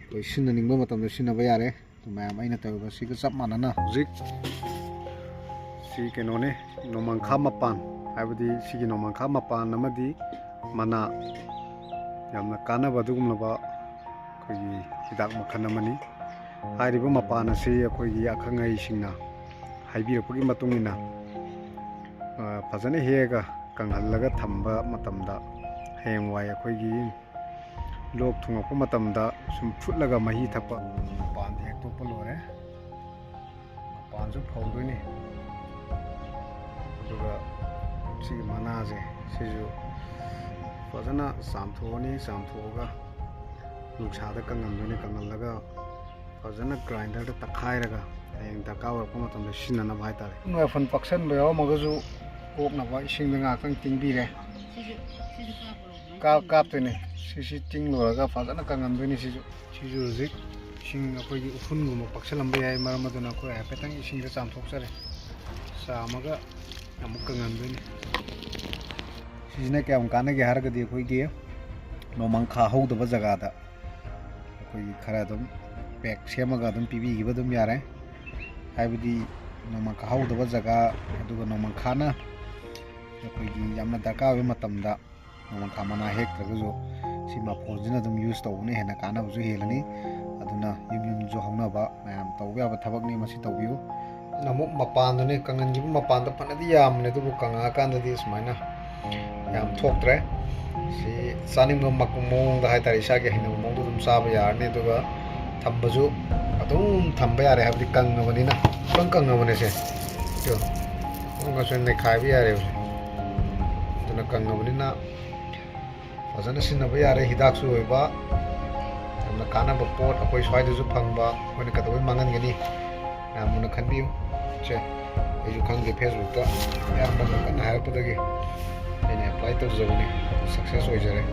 ꯑꯩꯈꯣꯏ ꯁꯤꯖꯤꯟꯅꯅꯤꯡꯕ ꯃꯇꯝꯗ ꯁꯤꯖꯤꯟꯅꯕ ꯌꯥꯔꯦ ꯑꯗꯨ ꯃꯌꯥꯝ ꯑꯩꯅ ꯇꯧꯔꯤꯕ ꯁꯤꯒ ꯆꯞ ꯃꯥꯟꯅꯅ ꯍꯧꯖꯤꯛ ꯁꯤ ꯀꯩꯅꯣꯅꯦ ꯅꯣꯡꯃꯥꯡꯈꯥ ꯃꯄꯥꯟ ꯍꯥꯏꯕꯗꯤ ꯁꯤꯒꯤ ꯅꯣꯡꯃꯥꯡꯈꯥ ꯃꯄꯥꯟ ꯑꯃꯗꯤ ꯃꯅꯥ ꯌꯥꯝꯅ ꯀꯥꯟꯅꯕ ꯑꯗꯨꯒꯨꯝꯂꯕ ꯑꯩꯈꯣꯏꯒꯤ ꯍꯤꯗꯥꯛ ꯃꯈꯜ ꯑꯃꯅꯤ ꯍꯥꯏꯔꯤꯕ ꯃꯄꯥꯟ ꯑꯁꯤ ꯑꯩꯈꯣꯏꯒꯤ ꯑꯈꯪ ꯑꯍꯩꯁꯤꯡꯅ ꯍꯥꯏꯕꯤꯔꯛꯄꯒꯤ ꯃꯇꯨꯡ ꯏꯟꯅ ꯐꯖꯅ ꯍꯦꯛꯑꯒ ꯀꯪꯍꯜꯂꯒ ꯊꯝꯕ ꯃꯇꯝꯗ ꯍꯌꯦꯡꯋꯥꯏ ꯑꯩꯈꯣꯏꯒꯤ ꯂꯣꯛ ꯊꯨꯡꯉꯛꯄ ꯃꯇꯝꯗ ꯁꯨꯝ ꯐꯨꯠꯂꯒ ꯃꯍꯤ ꯊꯛꯄ ꯃꯄꯥꯟꯗꯤ ꯍꯦꯛꯇꯣꯛꯄ ꯂꯣꯏꯔꯦ ꯃꯄꯥꯟꯁꯨ ꯐꯧꯗꯣꯏꯅꯤ ꯑꯗꯨꯒ ꯁꯤꯒꯤ ꯃꯅꯥꯁꯦ ꯁꯤꯁꯨ ꯐꯖꯅ ꯆꯥꯝꯊꯣꯛꯑꯅꯤ ꯆꯥꯝꯊꯣꯛꯑꯒ ꯅꯨꯡꯁꯥꯗ ꯀꯪꯍꯟꯗꯣꯏꯅꯤ ꯀꯪꯍꯜꯂꯒ ꯐꯖꯅ ꯒ꯭ꯔꯥꯏꯟꯗꯔꯗ ꯇꯛꯈꯥꯏꯔꯒ ꯍꯌꯦꯡ ꯗꯔꯀꯥꯔ ꯑꯣꯏꯔꯛꯄ ꯃꯇꯝꯗ ꯁꯤꯖꯤꯟꯅꯅꯕ ꯍꯥꯏꯇꯥꯔꯦ ꯋꯥꯏꯐꯟ ꯄꯛꯁꯟꯕ ꯌꯥꯎꯔꯝꯃꯒꯁꯨ ꯀꯣꯛꯅꯕ ꯏꯁꯤꯡꯗ ꯉꯥꯏꯍꯥꯛꯇꯪ ꯇꯤꯡꯕꯤꯔꯦ ꯀꯥꯞꯇꯣꯏꯅꯦ ꯁꯤ ꯇꯤꯡ ꯂꯣꯏꯔꯒ ꯐꯖꯅ ꯀꯪꯍꯟꯗꯣꯏꯅꯤ ꯁꯤꯁꯨ ꯍꯧꯖꯤꯛ ꯏꯁꯤꯡ ꯑꯩꯈꯣꯏꯒꯤ ꯎꯐꯨꯟꯒꯨꯝꯕ ꯄꯛꯁꯜꯂꯝꯕ ꯌꯥꯏ ꯃꯔꯝ ꯑꯗꯨꯅ ꯑꯩꯈꯣꯏ ꯍꯥꯏꯐꯦꯠꯇꯪ ꯏꯁꯤꯡꯗ ꯆꯥꯝꯊꯣꯛꯆꯔꯦ ꯆꯥꯝꯃꯒ ꯑꯃꯨꯛ ꯀꯪꯍꯟꯗꯣꯏꯅꯤ ꯁꯤꯁꯤꯅ ꯀꯌꯥꯝ ꯀꯥꯟꯅꯒꯦ ꯍꯥꯏꯔꯒꯗꯤ ꯑꯩꯈꯣꯏꯒꯤ ꯅꯣꯡꯃꯥꯡꯈꯥ ꯍꯧꯗꯕ ꯖꯒꯥꯗ ꯑꯩꯈꯣꯏꯒꯤ ꯈꯔ ꯑꯗꯨꯝ ꯄꯦꯛ ꯁꯦꯝꯃꯒ ꯑꯗꯨꯝ ꯄꯤꯕꯤꯈꯤꯕ ꯑꯗꯨꯝ ꯌꯥꯔꯦ ꯍꯥꯏꯕꯗꯤ ꯅꯣꯡꯃꯥꯡꯈꯥ ꯍꯧꯗꯕ ꯖꯒꯥ ꯑꯗꯨꯒ ꯅꯣꯡꯃꯥꯡꯈꯥꯅ ꯑꯩꯈꯣꯏꯒꯤ ꯌꯥꯝꯅ ꯗꯔꯀꯥꯔ ꯑꯣꯏꯕ ꯃꯇꯝꯗ ꯅꯣꯡꯃꯥꯡꯈꯥ ꯃꯅꯥ ꯍꯦꯛꯇ꯭ꯔꯒꯁꯨ ꯁꯤ ꯃꯐꯣꯟꯁꯤꯅ ꯑꯗꯨꯝ ꯌꯨꯁ ꯇꯧꯕꯅ ꯍꯦꯟꯅ ꯀꯥꯟꯅꯕꯁꯨ ꯍꯦꯜꯂꯅꯤ ꯑꯗꯨꯅ ꯌꯨꯝꯁꯨ ꯍꯧꯅꯕ ꯃꯌꯥꯝ ꯇꯧꯕ ꯌꯥꯕ ꯊꯕꯛꯅꯤ ꯃꯁꯤ ꯇꯧꯕꯤꯌꯨ ꯑꯃꯨꯛ ꯃꯄꯥꯟꯗꯨꯅꯦ ꯀꯪꯍꯟꯈꯤꯕ ꯃꯄꯥꯟꯗ ꯐꯅꯗꯤ ꯌꯥꯝꯕꯅꯦ ꯑꯗꯨꯕꯨ ꯀꯪꯉꯛꯑꯀꯥꯟꯗꯗꯤ ꯁꯨꯃꯥꯏꯅ ꯌꯥꯝ ꯊꯣꯛꯇ꯭ꯔꯦ ꯁꯤ ꯆꯥꯅꯤꯡꯕ ꯃꯑꯣꯡꯗ ꯍꯥꯏꯇꯥꯔꯦ ꯏꯁꯥꯒꯤ ꯍꯩꯅꯕ ꯃꯑꯣꯡꯗ ꯑꯗꯨꯝ ꯆꯥꯕ ꯌꯥꯔꯅꯤ ꯑꯗꯨꯒ ꯊꯝꯕꯁꯨ ꯑꯗꯨꯝ ꯊꯝꯕ ꯌꯥꯔꯦ ꯍꯥꯏꯕꯗꯤ ꯀꯪꯉꯕꯅꯤꯅ ꯄꯨꯔꯪ ꯀꯪꯉꯕꯅꯦ ꯁꯦ ꯑꯃꯨꯛꯀꯁꯨ ꯅꯩꯈꯥꯏꯕ ꯌꯥꯔꯦ ꯍꯧꯖꯤꯛ ꯑꯗꯨꯅ ꯀꯪꯉꯕꯅꯤꯅ ꯐꯖꯅ ꯁꯤꯖꯤꯟꯅꯕ ꯌꯥꯔꯦ ꯍꯤꯗꯥꯛꯁꯨ ꯑꯣꯏꯕ ꯌꯥꯝꯅ ꯀꯥꯟꯅꯕ ꯄꯣꯠ ꯑꯩꯈꯣꯏ ꯁ꯭ꯋꯥꯏꯗꯁꯨ ꯐꯪꯕ ꯑꯩꯈꯣꯏꯅ ꯀꯩꯗꯧꯕꯩ ꯃꯥꯡꯍꯟꯒꯅꯤ ꯌꯥꯝ ꯃꯨꯟꯅ ꯈꯟꯕꯤꯌꯨ ꯁꯦ ꯑꯩꯁꯨ ꯈꯪꯗꯦ ꯐꯦꯁꯕꯨꯛꯇ ꯌꯥꯝꯅ ꯀꯟꯅ ꯍꯥꯏꯔꯛꯄꯗꯒꯤ ꯑꯩꯅ ꯑꯦꯄ꯭ꯂꯥꯏ ꯇꯧꯖꯕꯅꯤ ꯁꯛꯁꯦꯁ ꯑꯣꯏꯖꯔꯦ